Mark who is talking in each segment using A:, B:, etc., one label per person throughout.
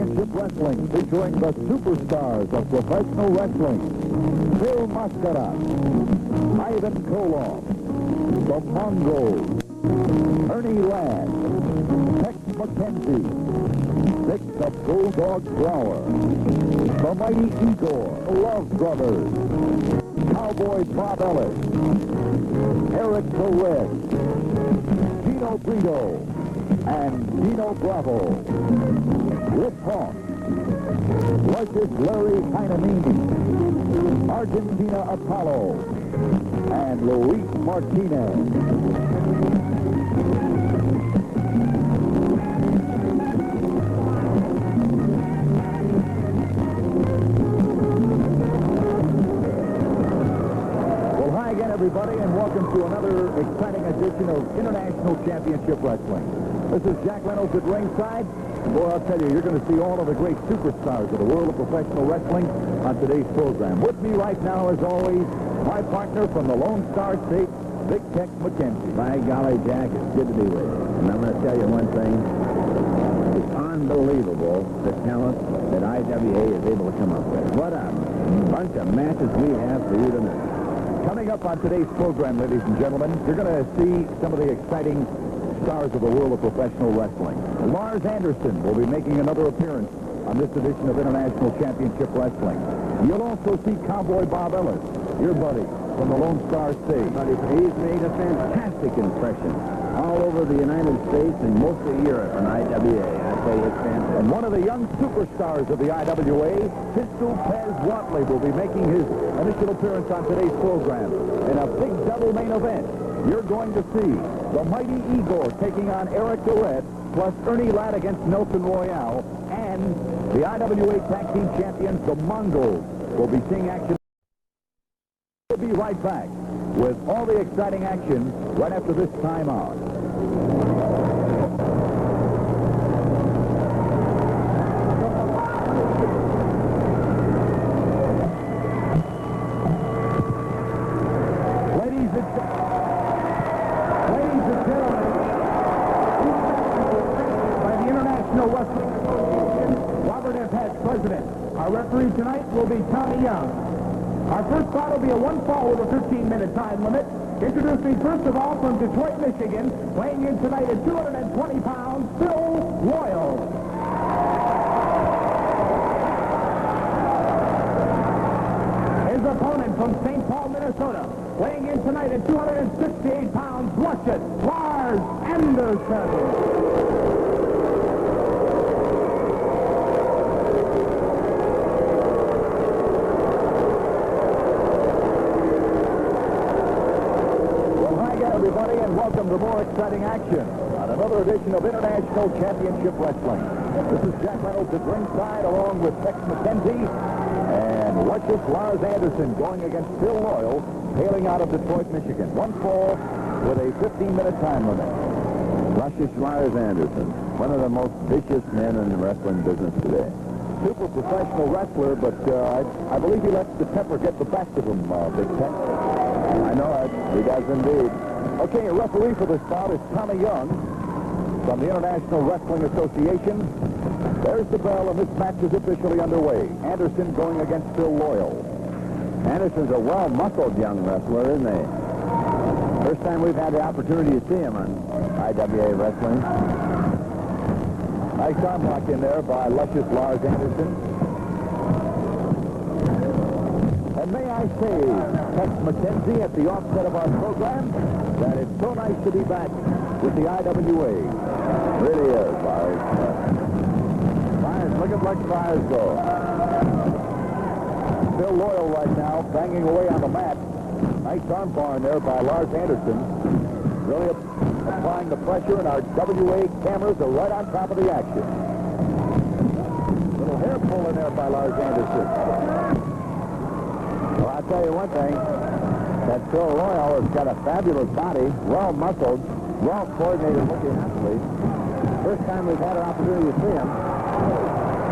A: Championship Wrestling, featuring the superstars of professional wrestling. Bill Mascara, Ivan Koloff, the Mongols, Ernie Ladd, Tex McKenzie, Six of Bulldog Flower, the mighty Igor, the Love Brothers, Cowboy Bob Ellis, Erik the Red, Gino Brito, and Gino Bravo, Rip Hawk, Luscious Larry Heinemini, Argentina Apollo, and Luis Martinez. Everybody, and welcome to another exciting edition of International Championship Wrestling. This is Jack Reynolds at ringside. Boy, I'll tell you, you're going to see all of the great superstars of the world of professional wrestling on today's program. With me right now, as always, my partner from the Lone Star State, Big Tex McKenzie.
B: By golly, Jack, it's good to be with you. And I'm going to tell you one thing. It's unbelievable the talent that IWA is able to come up with. What a bunch of matches we have for you tonight.
A: Coming up on today's program, ladies and gentlemen, you're going to see some of the exciting stars of the world of professional wrestling. Lars Anderson will be making another appearance on this edition of International Championship Wrestling. You'll also see Cowboy Bob Ellis, your buddy from the Lone Star State.
B: He's made a fantastic impression all over the United States and most of Europe on IWA. I tell you, it's fantastic.
A: And one of the young superstars of the IWA, Pistol Pez Whatley, will be making his initial appearance on today's program. In a big double main event, you're going to see the mighty Igor taking on Erik the Red, plus Ernie Ladd against Nelson Royale, and the IWA Tag Team Champions, the Mongols, will be seeing action. We'll be right back with all the exciting action right after this timeout. Ladies and gentlemen, by the International Wrestling Association, Robert F. Thesz, President. Our referee tonight will be Tommy Young. Our first bout will be a one-fall with a 15-minute time limit. Introducing first of all from Detroit, Michigan, weighing in tonight at 220 pounds, Phil Royal. His opponent from St. Paul, Minnesota, weighing in tonight at 268 pounds, Luscious, Lars Anderson. Everybody, and welcome to more exciting action on another edition of International Championship Wrestling. This is Jack Reynolds at ringside, along with Tex McKenzie and Luscious Lars Anderson, going against Phil Royal, hailing out of Detroit, Michigan. One fall with a 15-minute time limit.
B: Luscious Lars Anderson, one of the most vicious men in the wrestling business today.
A: Super professional wrestler, but I believe he lets the temper get the best of him, Big Tex.
B: I know it. He does indeed.
A: Okay, a referee for this bout is Tommy Young from the International Wrestling Association. There's the bell, and this match is officially underway. Anderson going against Phil Royal.
B: Anderson's a well-muscled young wrestler, isn't he? First time we've had the opportunity to see him on IWA Wrestling.
A: Nice arm lock in there by Luscious Lars Anderson. And may I say, Tex McKenzie, at the offset of our program, that it's so nice to be back with the IWA.
B: Really is, Lars. Look at like fires go.
A: Phil Royal right now, banging away on the mat. Nice arm bar in there by Lars Anderson. Really applying the pressure, and our WA cameras are right on top of the action. Little hair pull in there by Lars Anderson.
B: Well, I'll tell you one thing. That Phil Royal has got a fabulous body, well-muscled, well-coordinated looking athlete. First time we've had an opportunity to see him.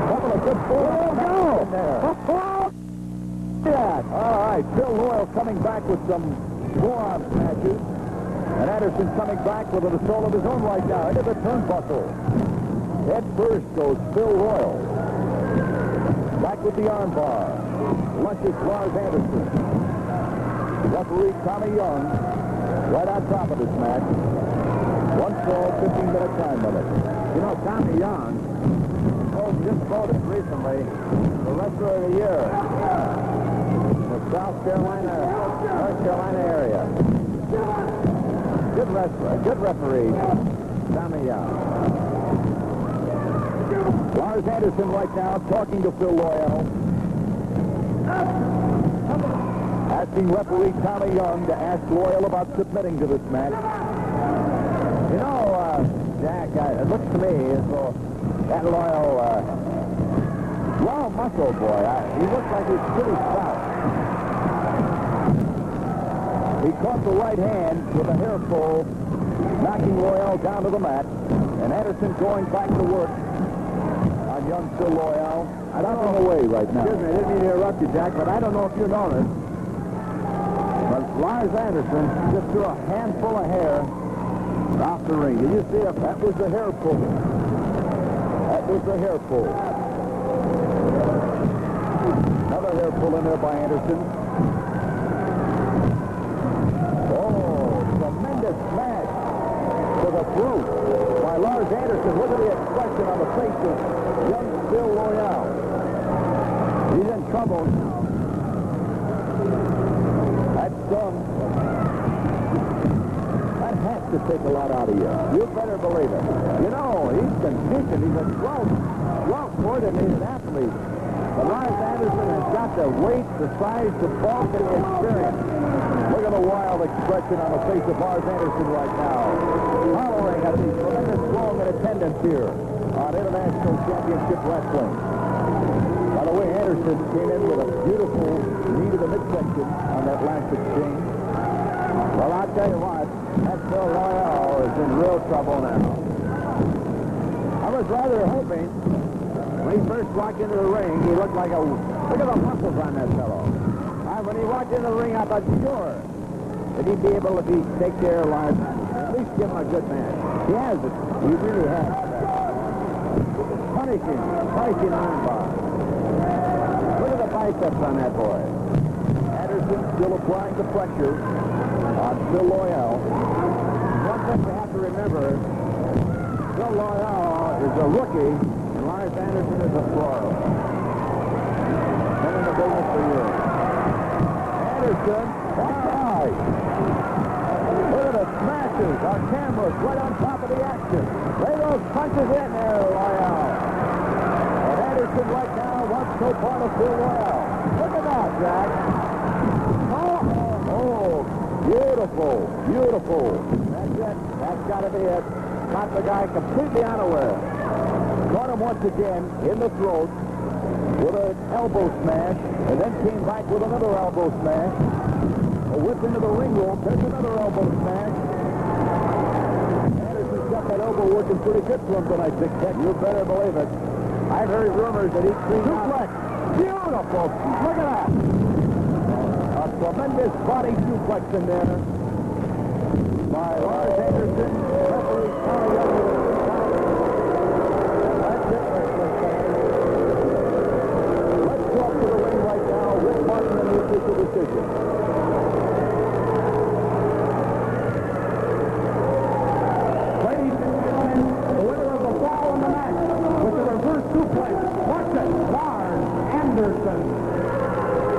A: Couple of good forwards in there. Yeah. All right, Phil Royal coming back with some forearm smashes. And Anderson coming back with an assault of his own right now into the turnbuckle. Head first goes Phil Royal. Back with the arm bar. Luscious Lars Anderson. Referee Tommy Young right on top of this match. 1 fall, 15-minute time limit.
B: You know, Tommy Young just voted recently the wrestler of the year in the South Carolina, North Carolina area. Good wrestler, good referee, Tommy Young.
A: Lars Anderson right now talking to Phil Loyal. Asking referee Tommy Young to ask Loyal about submitting to this match.
B: You know, Jack, it looks to me as though that Loyal, raw muscle boy, he looks like he's pretty stout.
A: He caught the right hand with a hair pull, knocking Loyal down to the mat. And Anderson going back to work on young Phil Loyal. I don't know away right now.
B: Excuse me, I didn't mean to interrupt you, Jack, but I don't know if you noticed, but Lars Anderson just threw a handful of hair off the ring. Did you see it?
A: That was the hair pull. That was the hair pull. Another hair pull in there by Anderson. Oh, tremendous smash to the throat by Lars Anderson. Look at the expression on the face of young Phil Loyal.
B: He's in trouble now.
A: That's that has to take a lot out of you.
B: You better believe it. You know, he's conditioned. He's a 12 more than he's an athlete. But Lars Anderson has got the weight, the size, the bulk, and the experience.
A: Look at the wild expression on the face of Lars Anderson right now. Hollering at the tremendous throng in attendance here on International Championship Wrestling. By the way, Anderson came in with a beautiful knee to the midsection on that last exchange.
B: Well, I'll tell you what, that Phil Loyal is in real trouble now. I was rather hoping when he first walked into the ring, he looked like a... Look at the muscles on that fellow. When he walked into the ring, I thought, sure, that he'd be able to take care of Lars, at least give him a good match. He has it. He really has. Punishing armbar. Look at the biceps on that boy.
A: Anderson still applying the pressure on Phil Loyal.
B: One thing you have to remember, Phil Loyal is a rookie, and Lars Anderson is a pro. Been in the business for years.
A: Anderson, all right. Look at the smashes. Our camera's right on top of the action.
B: Lay those punches in there, Loyal.
A: And Anderson right now wants no part of Phil Loyal. Look at that, Jack. Oh, beautiful, beautiful.
B: That's it. That's got to be it. Got the guy completely unaware.
A: Caught him once again in the throat with an elbow smash, and then came back with another elbow smash. A whip into the ring rope. There's another elbow smash. Anderson's got that elbow working pretty good for him tonight, Big Tech.
B: You better believe it. I've heard rumors that he's cleaned
A: Suplex. Beautiful. Look at that. A tremendous body suplex in there by Lars Anderson. Referee Tommy Young. That's it, wrestling fans. Let's go up to the ring right now. Rick Martin and the official decision.
C: Ladies and gentlemen, the winner of the fall in the match with the reverse suplex, Lars Anderson.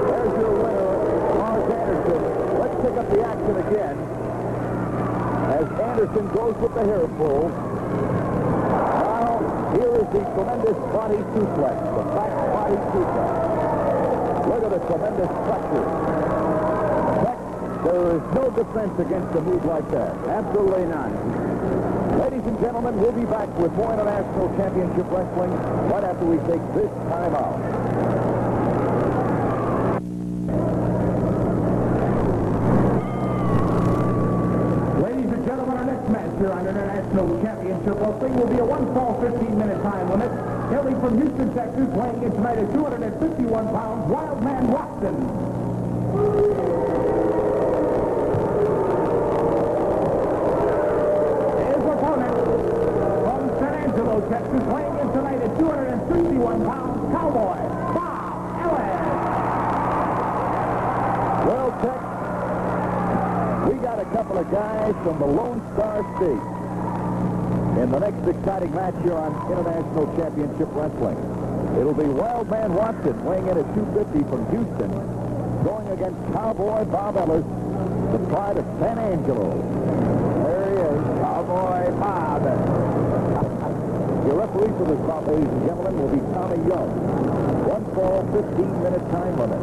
A: There's your winner, Lars Anderson. Let's pick up the action again as Anderson goes with the hair pull. Now, here is the tremendous body suplex, the back body suplex. Look at the tremendous pressure. There is no defense against a move like that.
B: Absolutely none.
A: Ladies and gentlemen, we'll be back with more International Championship Wrestling right after we take this time out.
C: Ladies and gentlemen, our next match here on International Championship Wrestling will be a 1-fall, 15-minute time limit. Hailing from Houston, Texas, weighing in tonight at 251 pounds, Wildman Watson. Texas, weighing in tonight at 261 pounds, Cowboy. 5.
A: couple of guys from the Lone Star State in the next exciting match here on International Championship Wrestling. It'll be Wildman Watson weighing in at 250 from Houston, going against Cowboy Bob Ellis, the pride of San Angelo. There he is, Cowboy Bob. Your referee for this bout, ladies and gentlemen, will be Tommy Young. 1 fall, 15-minute time limit.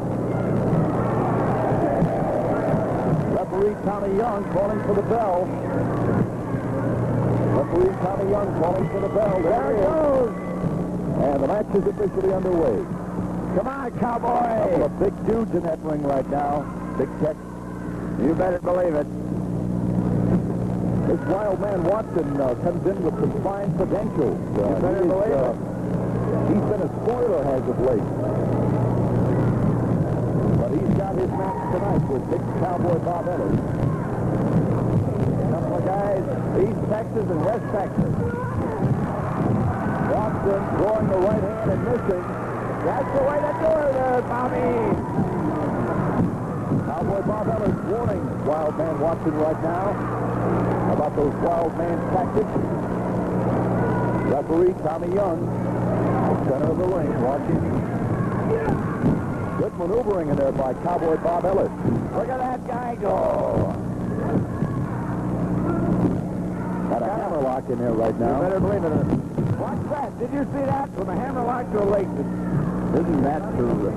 A: Referee Tommy Young calling for the bell. Referee Tommy Young calling for the bell. There he goes. And the match is officially underway.
B: Come on, Cowboy.
A: A couple of big dudes in that ring right now. Big Tex.
B: You better believe it.
A: This Wildman Watson comes in with some fine credentials.
B: You better believe it.
A: He's been a spoiler as of late. But he's got his match tonight with big Cowboy Bob Ellis. A couple of guys, East Texas and West Texas. Watson throwing the right hand and missing.
B: That's the way to do it, Bobby.
A: Cowboy Bob Ellis warning Wildman Watson right now about those Wildman tactics. Referee Tommy Young, center of the ring, watching. Good maneuvering in there by Cowboy Bob Ellis.
B: Look at that guy go.
A: Got a hammerlock in there right now.
B: You better believe it. Watch that. Did you see that? From a hammerlock to a leg.
A: Isn't that true?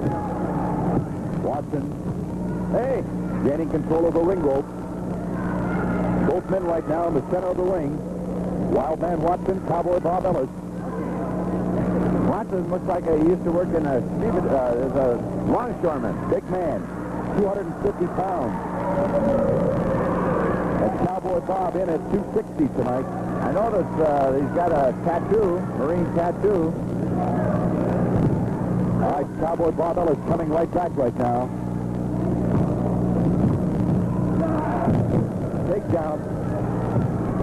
A: Watson. Hey, gaining control of the ring rope. Both men right now in the center of the ring. Wildman Watson, Cowboy Bob Ellis.
B: Watson looks like he used to work in as a longshoreman.
A: Big man, 250 pounds. And Cowboy Bob in at 260 tonight.
B: I noticed he's got a tattoo, marine tattoo.
A: All right, Cowboy Bob Ellis coming right back right now. Takedown.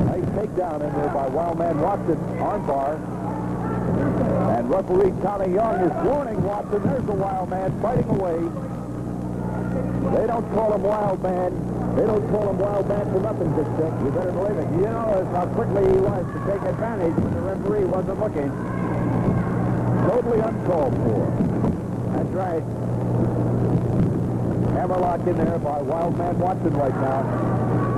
A: Nice takedown in there by Wildman Watson. Armbar. And referee Tommy Young is warning Watson. There's the Wildman fighting away. They don't call him Wildman. They don't call him Wildman for nothing, Big Dick.
B: You better believe it. You know how quickly he was to take advantage when the referee wasn't looking.
A: Totally uncalled for.
B: That's right.
A: Hammerlock in there by Wildman Watson right now.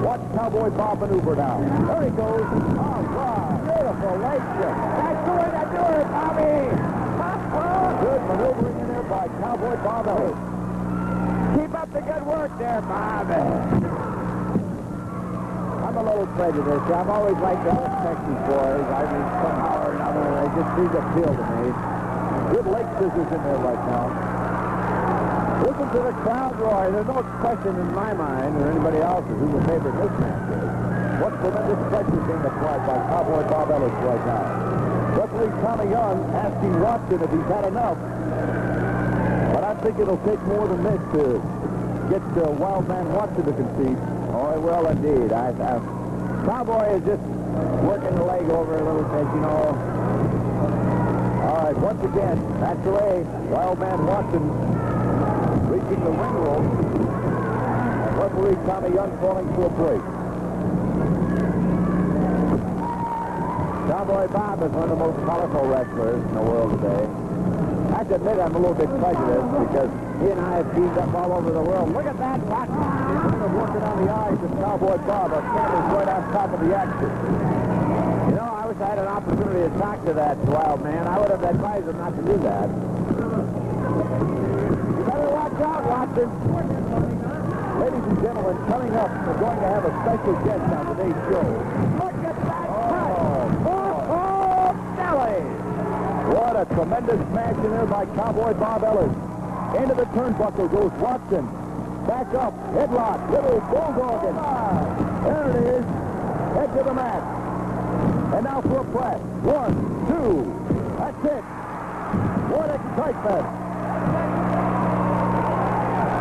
A: Watch Cowboy Bob maneuver now. There he goes. Oh, God.
B: Beautiful leg shift. That's the way to do it, Bobby.
A: Good maneuvering in there by Cowboy Bob Ellis.
B: Keep up the good work there, Bob. I'm a little prejudiced. I've always liked the West Texas boys. I mean, somehow or another, they just seem to appeal to me.
A: Good leg scissors in there right now.
B: Listen to the crowd roar. There's no question in my mind or anybody else's who the favorite this match is.
A: What tremendous pressure being applied by Cowboy Bob Ellis right now. Referee Tommy Young asking Watson if he's had enough. But I think it'll take more than this to get Wildman Watson to concede.
B: Oh, it will indeed. Cowboy is just working the leg over a little bit, you know.
A: All right, once again, that's the way. Wildman Watson reaching the ring rope. And referee Tommy Young calling for a break.
B: Cowboy Bob is one of the most powerful wrestlers in the world today. I have to admit I'm a little bit prejudiced because he and I have teamed up all over the world. Look at that, Watson.
A: He's working on the eyes of Cowboy Bob. Our camera's right on top of the action.
B: You know, I wish I had an opportunity to talk to that wild man. I would have advised him not to do that. You better watch out, Watson.
A: Ladies and gentlemen, coming up, we're going to have a special guest on today's show.
B: Look at that cut. Oh, Nelly.
A: What a tremendous smash in there by Cowboy Bob Ellis. Into the turnbuckle goes Watson. Back up, headlock, little bulldog. There it is. Edge of the mat. And now for a press. 1, 2. That's it. What excitement.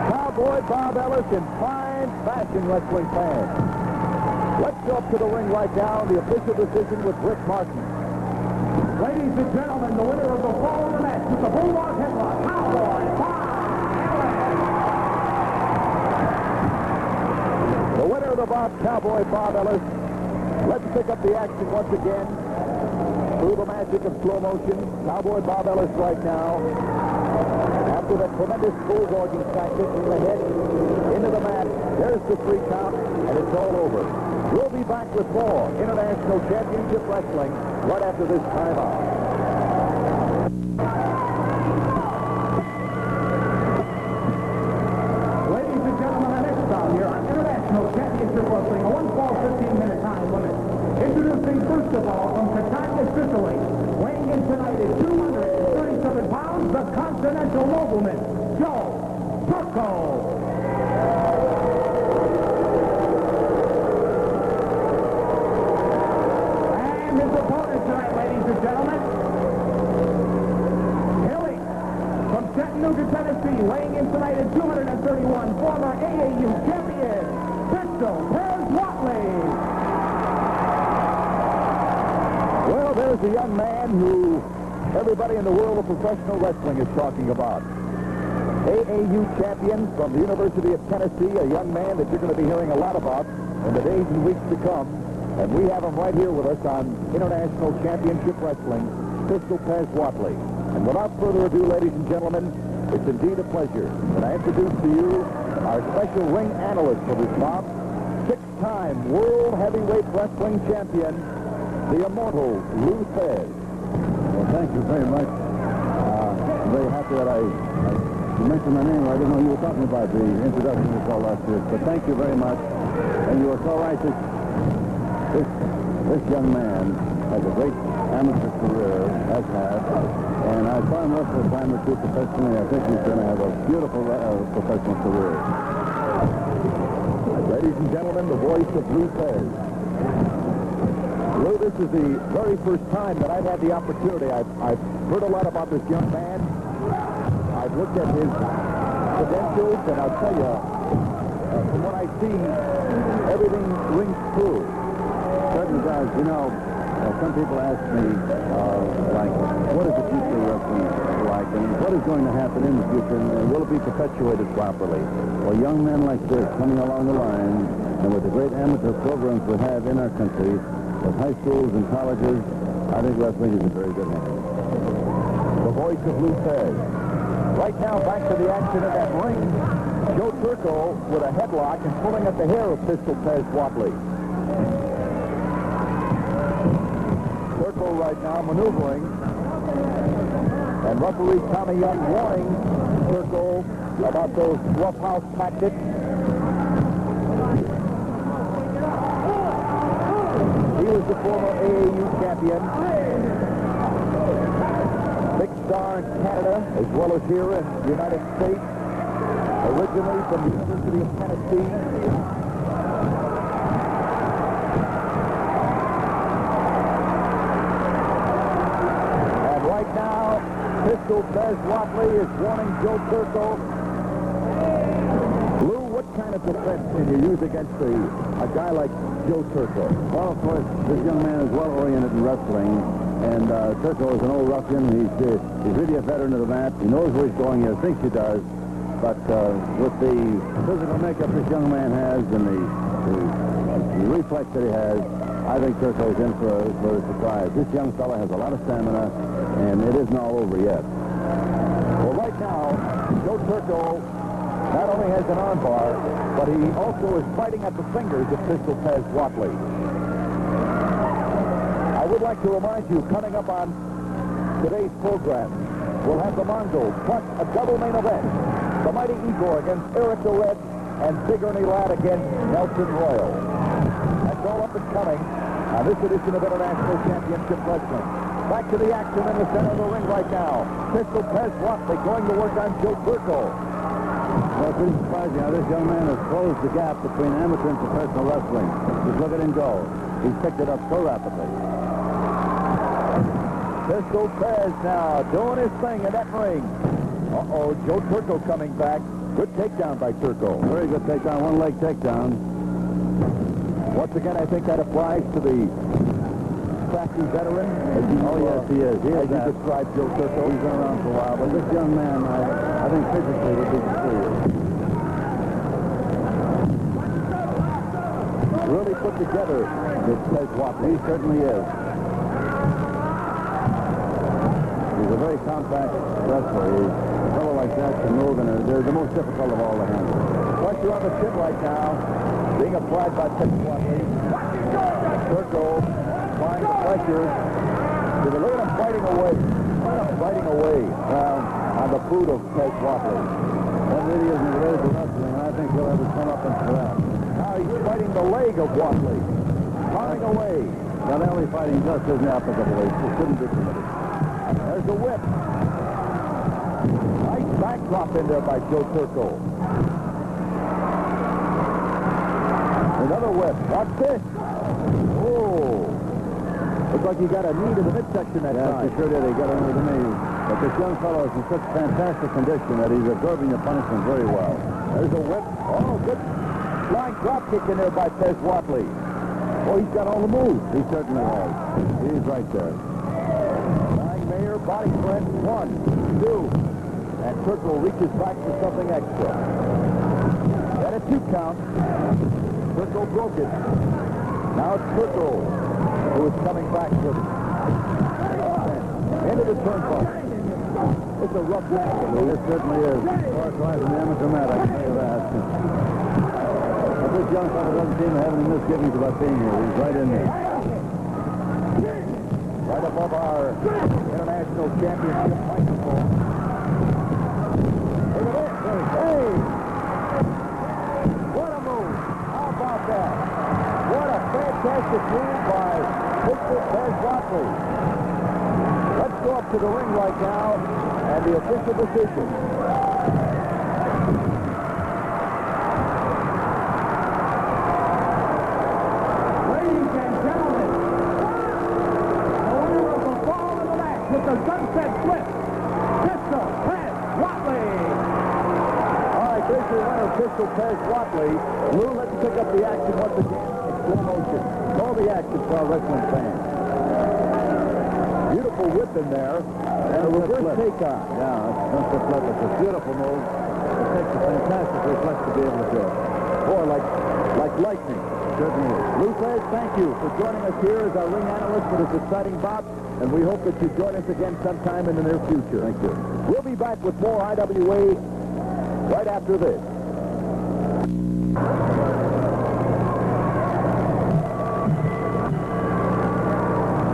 A: Cowboy Bob Ellis in fine fashion, wrestling fans. Let's go up to the ring right now. The official decision with Rick Martin.
C: Ladies and gentlemen, the winner of the fall of the match with the Bulldog headlock, Cowboy Bob Ellis.
A: The winner of the about Cowboy Bob Ellis. Let's pick up the action once again through the magic of slow motion. Cowboy Bob Ellis right now, after that tremendous bulldogging tactic in the head, into the mat. There's the 3 count, and it's all over. We'll be back with more International Championship Wrestling right after this timeout.
C: Ladies and gentlemen, our next bout here on International Championship Wrestling, a 1-fall, 15-minute time limit. Introducing first of all from Catania, Sicily, weighing in tonight at 237 pounds, the Continental Nobleman, Joe Turco. And his opponent tonight, ladies and gentlemen, Ellis from Chattanooga, Tennessee, weighing in tonight at 231, former AAU champion, Thesz Whatley.
A: Well, there's a young man who everybody in the world of professional wrestling is talking about. AAU champion from the University of Tennessee, a young man that you're going to be hearing a lot about in the days and weeks to come. And we have him right here with us on International Championship Wrestling, Thesz Whatley. And without further ado, ladies and gentlemen, it's indeed a pleasure that I introduce to you our special ring analyst for this bout, 6-time World Heavyweight Wrestling Champion, the immortal Thesz.
B: Well, thank you very much. I'm very happy that you mentioned my name. I didn't know you were talking about the introduction you called last year. But thank you very much. And you were so right. This young man has a great amateur career, has had. And I saw him wrestle a time or two professionally. I think he's going to have a beautiful professional career.
A: Ladies and gentlemen, the voice of Thesz. Lou, this is the very first time that I've had the opportunity. I've heard a lot about this young man. I've looked at his credentials, and I'll tell you, from what I see, everything rings true.
B: Certainly does. You know, some people ask me, like, what is the future of wrestling like, and what is going to happen in the future, and will it be perpetuated properly? Well, young men like this coming along the line, and with the great amateur programs we have in our country, with high schools and colleges, I think wrestling is in very good hands.
A: The voice of Thesz. Right now, back to the action in that ring. Joe Turco with a headlock and pulling at the hair of Thesz Whatley. Turco right now maneuvering. And referee Tommy Young warning Turco about those roughhouse tactics. He was the former AAU champion. Big star in Canada, as well as here in the United States. Originally from the University of Tennessee. And right now, Thesz Whatley is warning Joe Turco. Lou, what kind of defense can you use against a guy like Joe Turco?
B: Well, of course, this young man is well-oriented in wrestling. And Turco is an old ruffian. He's really a veteran of the mat. He knows where he's going. He thinks he does. But with the physical makeup this young man has and the reflex that he has, I think Turco is in for a surprise. This young fella has a lot of stamina, and it isn't all over yet.
A: Well, right now, Joe Turco not only has an armbar, but he also is fighting at the fingers of Thesz Whatley. I would like to remind you, coming up on today's program, we'll have the Mongols plus a double main event. The mighty Igor against Erik the Red and Big Ernie Ladd against Nelson Royal. That's all up and coming on this edition of International Championship Wrestling. Back to the action in the center of the ring right now. Thesz Whatley going to work on Joe Turco.
B: Well, pretty surprising how this young man has closed the gap between amateur and professional wrestling. Just look at him go. He's picked it up so rapidly.
A: Thesz now doing his thing in that ring. Uh-oh, Joe Turco coming back. Good takedown by Turco.
B: Very good takedown, one-leg takedown.
A: Once again, I think that applies to the crafty veteran.
B: Yes, he is. He
A: as
B: is
A: you described Joe Turco.
B: He's been around for a while, but this young man, I think physically would be superior.
A: put together, this Thesz Whatley.
B: He certainly is. He's a very compact wrestler. A fellow like that can move, and they're the most difficult of all to handle.
A: Pressure on the chin right now, being applied by Thesz Whatley. Turco applying the pressure. Look at him fighting away. Fighting away on the boot of Thesz Whatley.
B: That really isn't related to wrestling, and I think he'll have to come up and for that.
A: Now he's fighting the leg of Whatley. Firing away.
B: Now, the only fighting just isn't applicable. It shouldn't be permitted.
A: There's a whip. Nice backdrop in there by Joe Turco. Another whip. Watch this. Oh. Looks like he got a knee to the midsection that time.
B: He sure did. He got under the knee. But this young fellow is in such fantastic condition that he's absorbing the punishment very well.
A: There's a whip. Oh, good flying drop kick in there by Thesz Whatley. Oh, he's got all the moves.
B: He certainly has. He's right there.
A: Mayor, body print, 1, 2. And Turco reaches back for something extra. And a 2 count. Turco broke it. Now it's Turco who is coming back with it. Into the turnbuckle. It's a rough match.
B: It certainly is. Far cry from the amateur mat, I can tell you that. But this young fellow doesn't seem to have any misgivings about being here. He's right in there.
A: Right above our international championship microphone. Look at this. Hey! What a move. How about that? What a fantastic move by Mr. Thesz Whatley. Let's go up to the ring right now and the official decision.
C: Ladies and gentlemen, the winner of the fall of the match with the sunset flip, Mr. Thesz Whatley.
A: All right, there's your winner, Mr. Thesz Whatley. Lou, let's pick up the action once again in slow motion. All the action for our wrestling fans. Beautiful whip in there, and a reverse take on.
B: Yeah, that's the flip. It's a beautiful move. It takes a fantastic reflex to be able to do it.
A: Boy, like lightning.
B: Certainly is.
A: Lou Thesz, thank you for joining us here as our ring analyst for this exciting bout, and we hope that you join us again sometime in the near future.
B: Thank you.
A: We'll be back with more IWA right after this.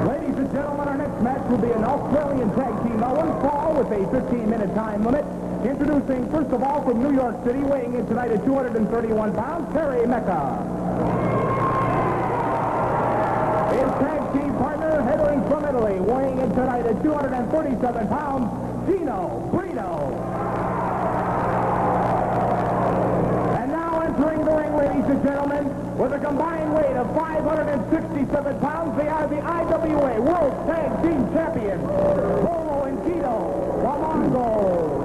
C: Ladies and gentlemen, our next match will be an Australian tag team one fall with a 15-minute time limit. Introducing, first of all, from New York City, weighing in tonight at 231 pounds, Meeker. His tag team partner, hailing from Italy, weighing in tonight at 237 pounds, Gino, Brito. And now entering the ring, ladies and gentlemen, with a combined weight of 567 pounds, they are the IWA World Tag Team Champions, Bolo and Geto, the Mongols.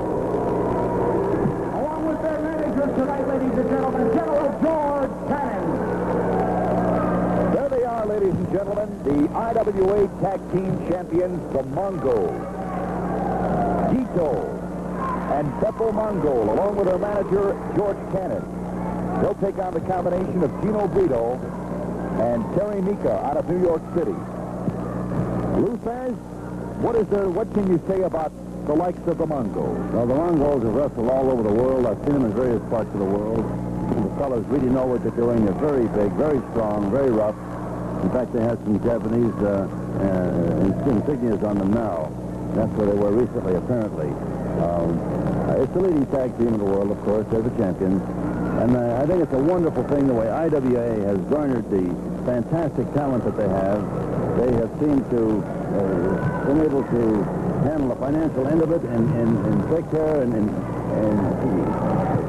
C: Along with their manager tonight, ladies and gentlemen, General George Cannon.
A: There they are, ladies and gentlemen, the IWA Tag Team Champions, the Mongols. Geto and Beppo Mongol, along with their manager, George Cannon. They'll take on the combination of Gino Brito and Terry Meeker out of New York City. Lou Thesz, what can you say about the likes of the Mongols?
B: Well, the Mongols have wrestled all over the world. I've seen them in various parts of the world. The fellows really know what they're doing. They're very big, very strong, very rough. In fact, they have some Japanese insignias on them now. That's where they were recently, apparently. It's the leading tag team in the world, of course. They're the champions. And I think it's a wonderful thing the way IWA has garnered the fantastic talent that they have. They have seemed to been able to handle the financial end of it and take care and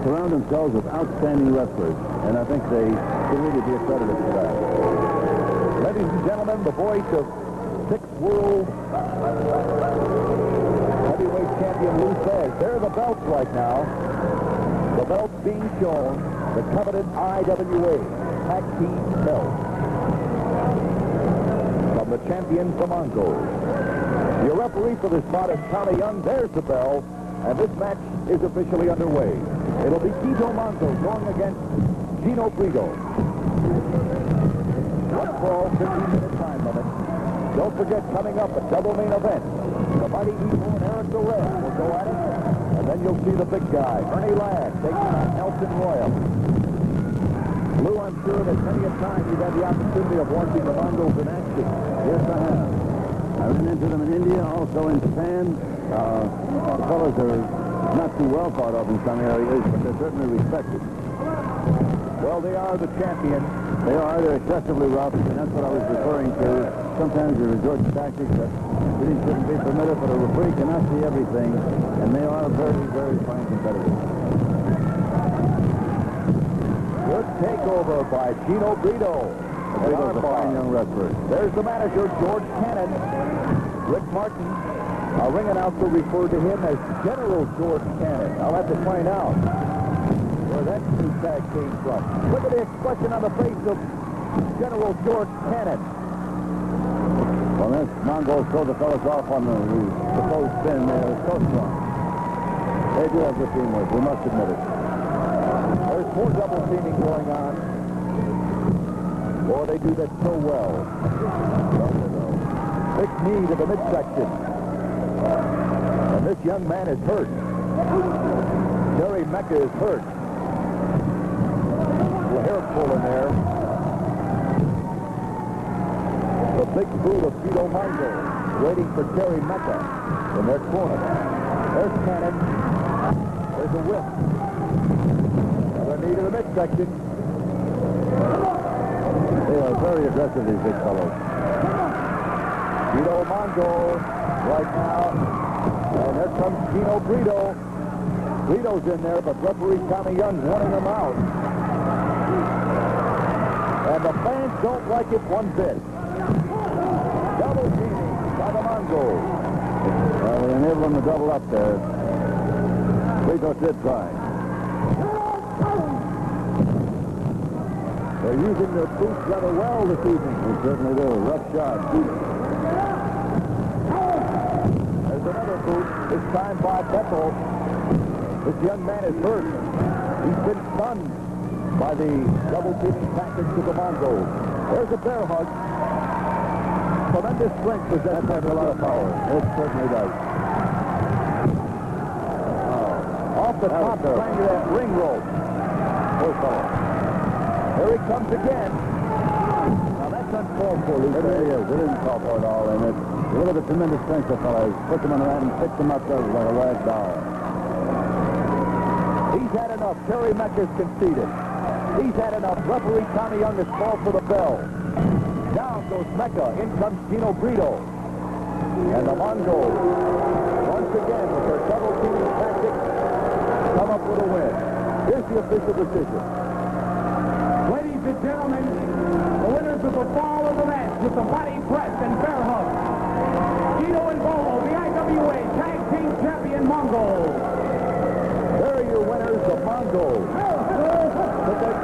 B: surround themselves with outstanding wrestlers. And I think they should really be accredited for that.
A: Ladies and gentlemen, the voice of sixth world heavyweight champion Lou Thesz. There are the belts right now. The belts being shown, the coveted IWA Tag Team belt from the champions, the Mongols. Your referee for this bout is Tommy Young. There's the bell, and this match is officially underway. It'll be Geto Mongol going against Gino Brito. One fall, 15-minute time limit. Don't forget, coming up, a double main event. The mighty Igor and Erik the Red will go at it. And then you'll see the big guy, Ernie Ladd, taking on Nelson Royal. Lou, I'm sure that many a time you've had the opportunity of watching the Mongols in action.
B: Yes, I have. I ran into them in India, also in Japan. The fellows are not too well thought of in some areas, but they're certainly respected.
A: Well, they are the champions.
B: They are. They're excessively rough, and that's what I was referring to. Sometimes they resort to tactics that really shouldn't be permitted, but a referee cannot see everything, and they are very, very fine competitors.
A: Good takeover by Gino Brito.
B: Brito's a fine young wrestler.
A: There's the manager, George Cannon. Rick Martin, our ring announcer, referred to him as General George Cannon. I'll have to find out where that new tag came from. Look at the expression on the face of General George Cannon.
B: Well, this Mongols throw the fellas off on the supposed spin. They're so strong. They do have good teamwork. We must admit it.
A: There's more double teaming going on. Boy, they do that so well. Big knee to the midsection. And this young man is hurt. Terry Meeker is hurt. The hair pull in there. The big boot of Vito Mongol waiting for Terry Meeker in their corner. There's Cannon. There's a whip. Another knee to the midsection.
B: They are very aggressive, these big fellows.
A: Vito Mongol right now. And there comes Gino Brito. Brito's in there, but referee Tommy Young's wanting him out. And the fans don't like it one bit. Double teaming by the Mongols.
B: Well, they enabled them to double up there. Brito did try.
A: They're using their boots rather well this evening.
B: They certainly do. Rough shot.
A: There's another boot, this time by Bethel. This young man is hurt. He's been stunned by the double teaming tactics of the Mongols. There's a bear hug. Tremendous strength possessed by a lot of power.
B: It certainly does.
A: Off the top, trying to that ring rope. Poor fellow. Here he comes again. Now that's uncalled for, Luke.
B: It really is. It isn't called for at all, and it's a little bit tremendous strength of fellows. Put them on the mat and pick them up like a rag doll.
A: He's had enough. Terry Meeker's conceded. He's had enough. Referee Tommy Young has called for the bell. Down goes Meeker. In comes Gino Brito. And the Mongols, once again, with their double teaming tactics, come up with a win. Here's the official decision.
C: Ladies and gentlemen, the winners of the fall of the match with the body press and bear hug. Gino and Bolo, the IWA Tag Team Champion Mongols.
A: There are your winners, the Mongols.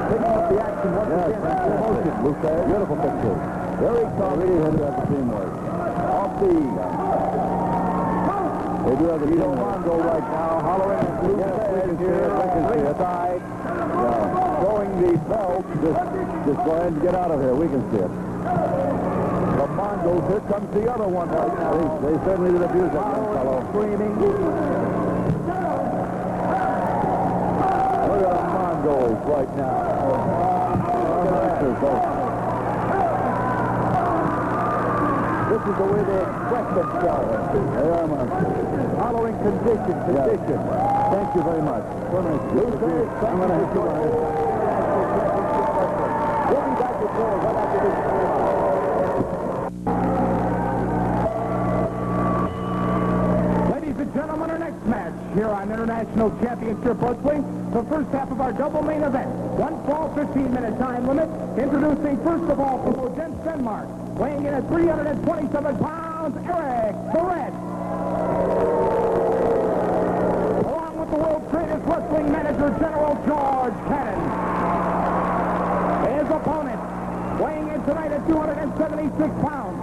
A: Taking up the action once again. Promotion, Luscious. Beautiful picture. Very tough.
B: They really had to have the teamwork.
A: Off the
B: They do have the
A: Vito
B: teamwork.
A: Mongol right now, hollering at Luscious here ringside. Throwing the belt.
B: Just go ahead and get out of here. We can see it.
A: The Mongols, here comes the other one right now.
B: They certainly did abuse that young fellow.
A: Screaming. Look at the Mongols right now. This is the way they express themselves.
B: They are monsters.
A: Following condition.
B: Thank you very much.
A: Luscious,
B: I'm going to hit you on it.
A: We'll be back with more right after this.
C: Ladies and gentlemen, our next match here on International Championship Wrestling, the first half of our double main event. One fall, 15-minute time limit. Introducing first of all from Odense, Denmark, weighing in at 327 pounds, Erik the Red. Along with the world's greatest wrestling manager, General George Cannon. His opponent, weighing in tonight at 276 pounds.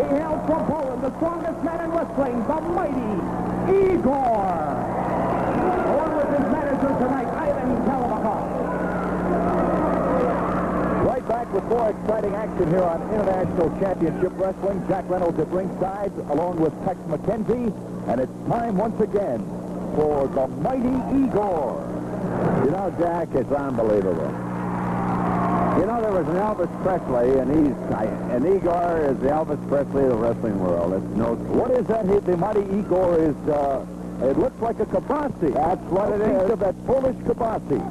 C: He hails from Poland, the strongest man in wrestling, the mighty Igor. Along with his manager tonight, Kalmikoff.
A: Right back with more exciting action here on International Championship Wrestling. Jack Reynolds at ringside, along with Tex McKenzie. And it's time once again for the mighty Igor.
B: You know, Jack, it's unbelievable. You know, there was an Elvis Presley, and Igor is the Elvis Presley of the wrestling world. It's no.
A: What is that? The mighty Igor is, it looks like a kibasi.
B: That's what it is.
A: Of that Polish kibasi.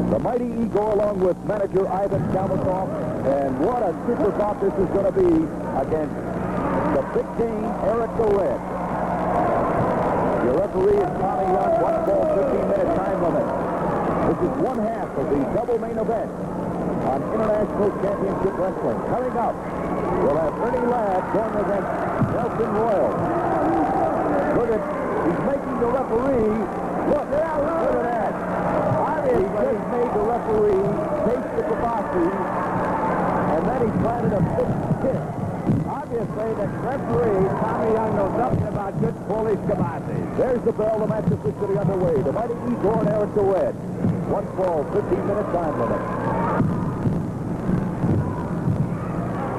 A: The mighty Igor, along with manager Ivan Kalmikoff, and what a super bout this is going to be against the big game, Erik the Red. Your referee is Tommy Young, 1 ball, 15-minute time limit. This is one half of the double main event on International Championship Wrestling. Coming up, we'll have Ernie Ladd going against Nelson Royal. Look at, he's making the referee. Look at that. He just made the referee taste the kibasi, and then he planted a big kiss.
B: Obviously, the referee, Tommy Young, knows nothing about good Polish kibasi.
A: There's the bell. The match is officially underway. The mighty Igor and Erik the Red. 1 fall, 15-minute time limit.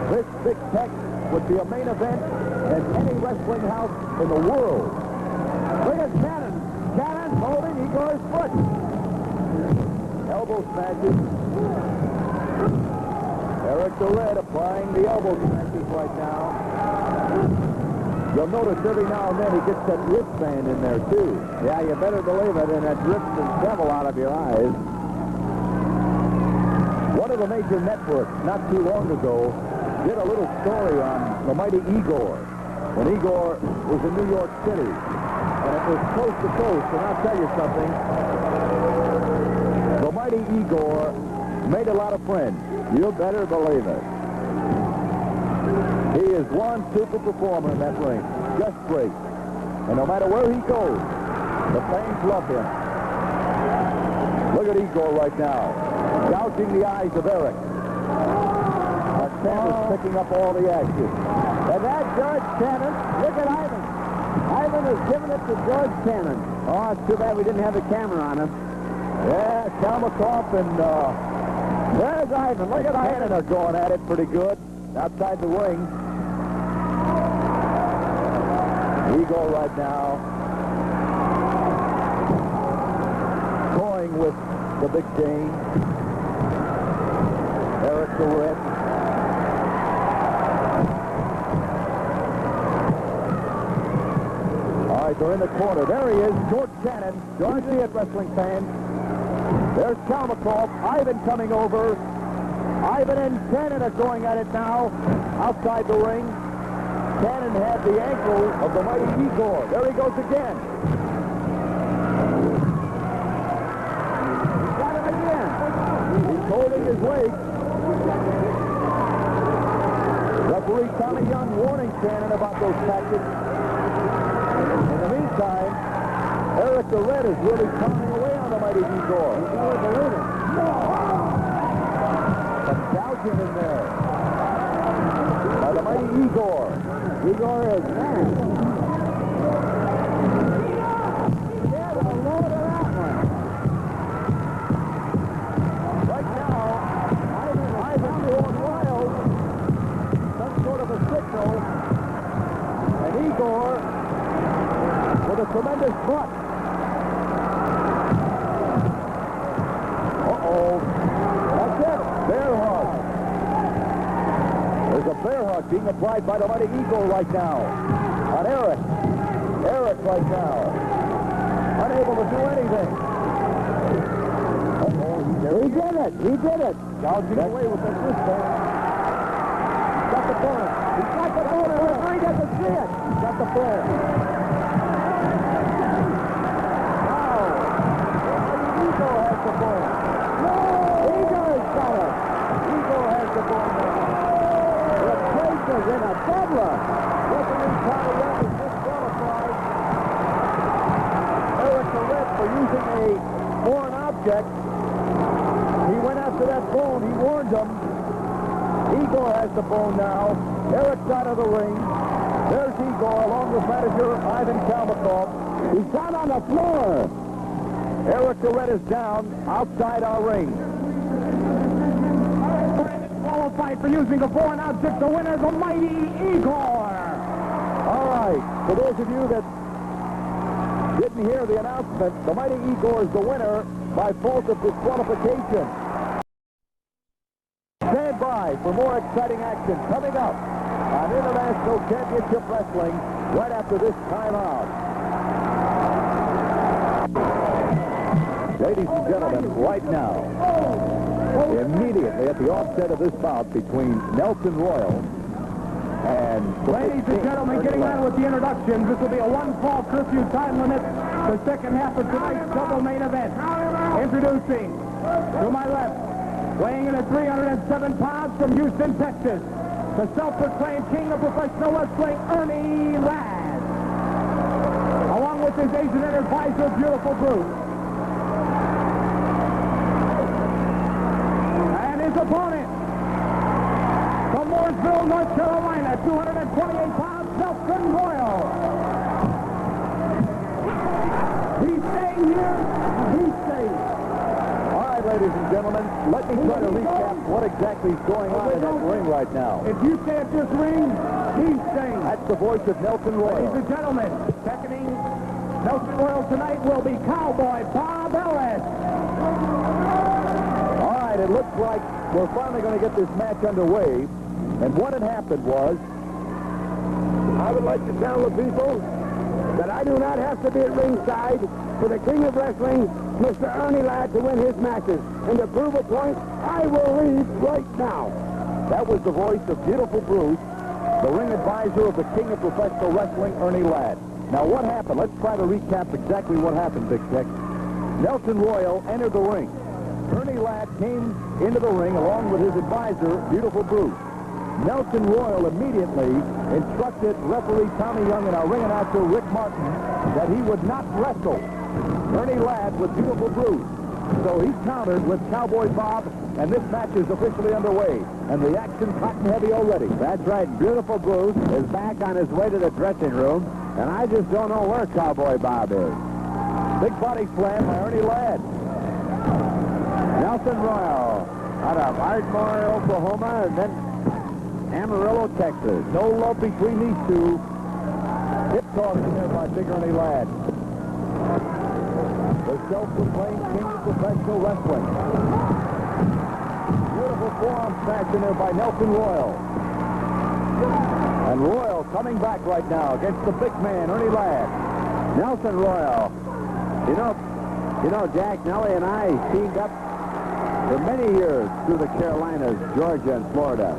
A: This big tech would be a main event in any wrestling house in the world.
B: Look at Cannon. Cannon holding Igor's foot.
A: Elbow smashes. Erik the Red applying the elbow smashes right now. You'll notice every now and then he gets that wristband in there, too.
B: Yeah, you better believe it, and it rips the devil out of your eyes.
A: One of the major networks, not too long ago, did a little story on the mighty Igor. When Igor was in New York City, and it was coast to coast, and I'll tell you something. The mighty Igor made a lot of friends.
B: You better believe it.
A: He is one super performer in that ring. Just great. And no matter where he goes, the fans love him. Look at Igor right now, gouging the eyes of Erik. Sam is picking up all the action.
B: And that George Cannon, look at Ivan. Ivan is giving it to George Cannon. Oh, it's too bad we didn't have the camera on him.
A: Yeah, Kalmikoff and
B: there's Ivan. Look at
A: Cannon
B: Ivan.
A: are going at it pretty good outside the ring. Igor right now going with the big game. Erik the Red. All right, they're in the corner. There he is, George Cannon. Don't see it, wrestling fans. There's Kalmikoff. Ivan coming over. Ivan and Cannon are going at it now outside the ring. Cannon had the ankle of the mighty Igor. There he goes again.
B: He's got him again.
A: He's holding his weight. Referee Tommy Young warning Cannon about those tactics. In the meantime, Erik the Red is really pounding away on the mighty Igor.
B: You never believe it.
A: Some gouging in there by the mighty Igor.
B: Igor is mad. Yeah, the load of that one.
A: Right now, Ivan's going wild. Some sort of a signal. And Igor with a tremendous butt. Uh-oh. That's it. Bear hug. There's a bear hug being applied by the mighty Igor right now on Erik. Erik right now. Unable to do anything. Uh-oh.
B: He did it. He did it.
A: Gouging away with that wristband. He's got the ball.
B: He's got the ball. The referee doesn't see it.
A: He's got the ball. Now, Igor has the ball.
B: No! Igor's got it.
A: Igor has the ball now.
B: The place is in a bedlam.
A: Referee Tommy Young is disqualified. Erik the Red for using a foreign object. He went after that bone. He warned him. Igor has the bone now. Erik's out of the ring. There's Igor along with manager Ivan Kalmikoff.
B: He's down on the floor.
A: Erik the Red is down outside our ring.
C: will fight for using a foreign object. The winner, the mighty Igor.
A: All right. For those of you that didn't hear the announcement, the mighty Igor is the winner by fault of disqualification. Stand by for more exciting action coming up on International Championship Wrestling right after this timeout. Ladies and gentlemen, right now, immediately at the offset of this bout between Nelson Royal and...
C: Ladies and gentlemen, getting on with the introductions. This will be a one-fall curfew time limit. The second half of tonight's double main event. Introducing, to my left, weighing in at 307 pounds from Houston, Texas, the self-proclaimed king of professional wrestling, Ernie Ladd. Along with his agent and advisor, Beautiful Bruce. And his opponent, from Mooresville, North Carolina, 228 pounds, Nelson Royal. He's staying here. He's staying.
A: All right, ladies and gentlemen, let me try to recap what exactly is going on in that ring right now.
C: If you stay at this ring, he's staying.
A: That's the voice of Nelson Royal.
C: Ladies and gentlemen, seconding Nelson Royal tonight will be Cowboy Bob Ellis.
A: All right, it looks like we're finally going to get this match underway. And what had happened was...
B: I would like to tell the people that I do not have to be at ringside for the king of wrestling, Mr. Ernie Ladd, to win his matches. And to prove a point, I will leave right now.
A: That was the voice of Beautiful Bruce, the ring advisor of the king of professional wrestling, Ernie Ladd. Now, what happened? Let's try to recap exactly what happened, Big Tech. Nelson Royal entered the ring. Ernie Ladd came into the ring along with his advisor, Beautiful Bruce. Nelson Royal immediately instructed referee Tommy Young and our ring announcer, Rick Martin, that he would not wrestle Ernie Ladd with Beautiful Bruce. So he countered with Cowboy Bob, and this match is officially underway. And the action's hot and heavy already.
B: That's right. Beautiful Bruce is back on his way to the dressing room, and I just don't know where Cowboy Bob is.
A: Big body slam by Ernie Ladd.
B: Nelson Royal out of Ardmore, Oklahoma, and then Amarillo, Texas.
A: No love between these two. Hip toss in there by Big Ernie Ladd. The self-proclaimed king of professional wrestling. Beautiful forearm smash in there by Nelson Royal. And Royal coming back right now against the big man, Ernie Ladd.
B: Nelson Royal. You know, Jack, Nellie and I teamed up for many years through the Carolinas, Georgia, and Florida.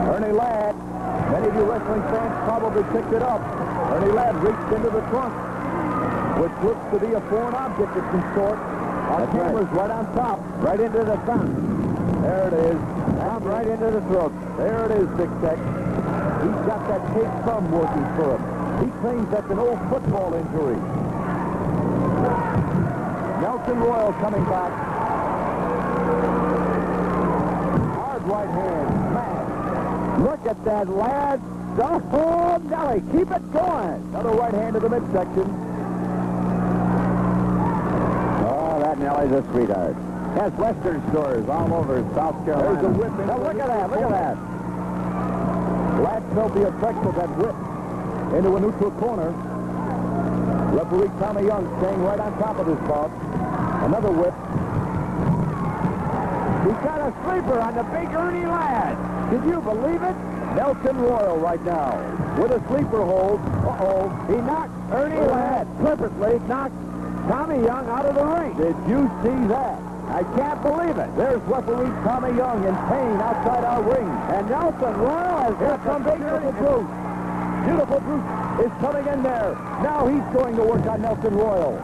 A: Ernie Ladd, many of you wrestling fans probably picked it up. Ernie Ladd reached into the trunk, which looks to be a foreign object of some sort. Our camera's right on top.
B: Right into the thumb.
A: There it is.
B: Thumb right into the throat.
A: There it is, Big Tech. He's got that fake thumb working for him. He claims that's an old football injury. Nelson Royal coming back. Hard right hand. Smash.
B: Look at that, Ladd. Oh, Nellie, keep it going.
A: Another right hand to the midsection.
B: Oh, that Nellie's a sweetheart. Has Western stores all over South Carolina.
A: There's a whip.
B: Now, look at that, look at that.
A: Ladd felt the effects of that whip into a neutral corner. Referee Tommy Young staying right on top of this bout. Another whip.
B: He's got a sleeper on the big Ernie Ladd. Did you believe it?
A: Nelson Royal right now with a sleeper hold. Uh-oh.
B: He knocked Ernie Ladd purposely, knocked Tommy Young out of the ring.
A: Did you see that?
B: I can't believe it.
A: There's referee Tommy Young in pain outside our ring.
B: And Nelson Royal has got
A: Here comes
B: the big
A: Beautiful
B: Ernie.
A: Bruce. Beautiful Bruce is coming in there. Now he's going to work on Nelson Royal.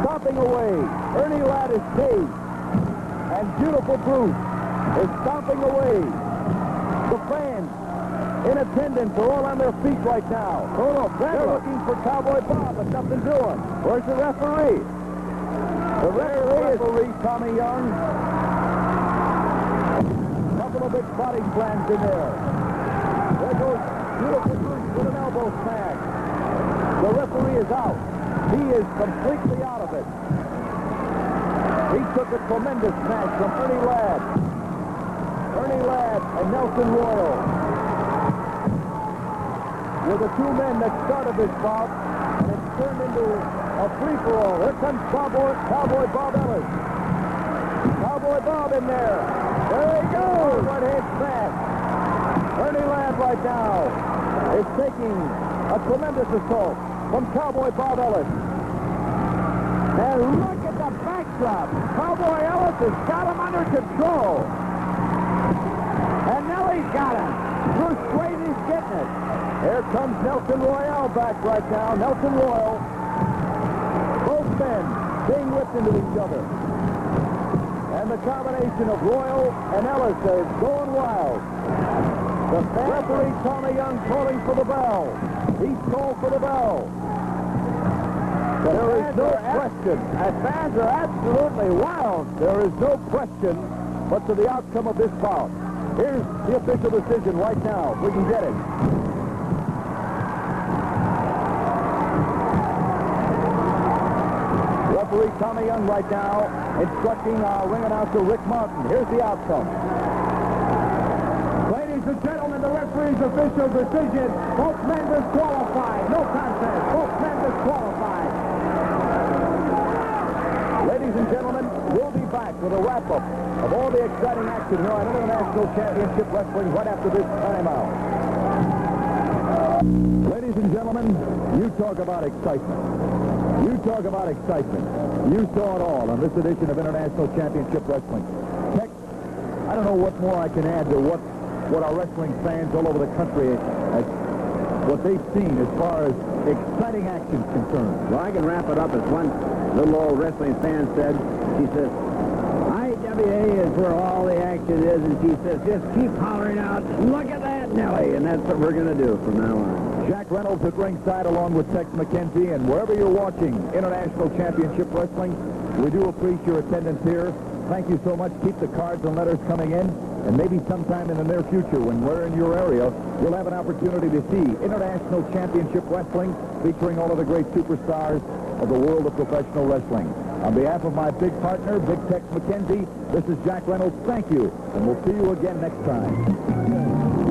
A: Stomping away. Ernie Ladd is caged. And Beautiful Bruce is stomping away. The fans in attendance are all on their feet right now. They're looking for Cowboy Bob, but nothing doing.
B: Where's the referee?
A: The referee, Tommy Young. Couple of big body slams in there. There goes Beautiful Bruce with an elbow smash. The referee is out. He is completely out of it. He took a tremendous smash from Ernie Ladd. Ernie Ladd and Nelson Royal were the two men that started this bout, and it turned into a free-for-all. Here comes Cowboy Bob Ellis. Cowboy Bob in there. There he goes. Right-hand smash. Ernie Ladd right now is taking a tremendous assault from Cowboy Bob Ellis. And look at the backdrop. Cowboy Ellis has got him under control. And Nellie's got him. Bruce Swayze's getting it. Here comes Nelson Royale back right now. Nelson Royal. Both men being whipped into each other. And the combination of Royal and Ellis is going wild. The referee, Tommy Young, calling for the bell. He's called for the bell. But there is no question. And fans are absolutely wild. There is no question but to the outcome of this bout. Here's the official decision right now. We can get it. Referee Tommy Young right now instructing our ring announcer Rick Martin. Here's the outcome.
C: Ladies and gentlemen, the referee's official decision. Both men disqualified. No contest. Both men disqualified.
A: Ladies and gentlemen, we'll be back with a wrap-up of all the exciting action here on International Championship Wrestling right after this timeout. Ladies and gentlemen, you talk about excitement. You talk about excitement. You saw it all on this edition of International Championship Wrestling. Heck, I don't know what more I can add to what our wrestling fans all over the country, what they've seen as far as exciting action is concerned.
B: Well, I can wrap it up as one little old wrestling fan said. She says, IWA is where all the action is, and she says, just keep hollering out, look at that, Nellie, and that's what we're going to do from now on.
A: Jack Reynolds at ringside along with Thesz McKenzie, and wherever you're watching International Championship Wrestling, we do appreciate your attendance here. Thank you so much. Keep the cards and letters coming in, and maybe sometime in the near future when we're in your area, you'll have an opportunity to see International Championship Wrestling featuring all of the great superstars of the world of professional wrestling. On behalf of my big partner, Big Thesz McKenzie, this is Jack Reynolds. Thank you, and we'll see you again next time.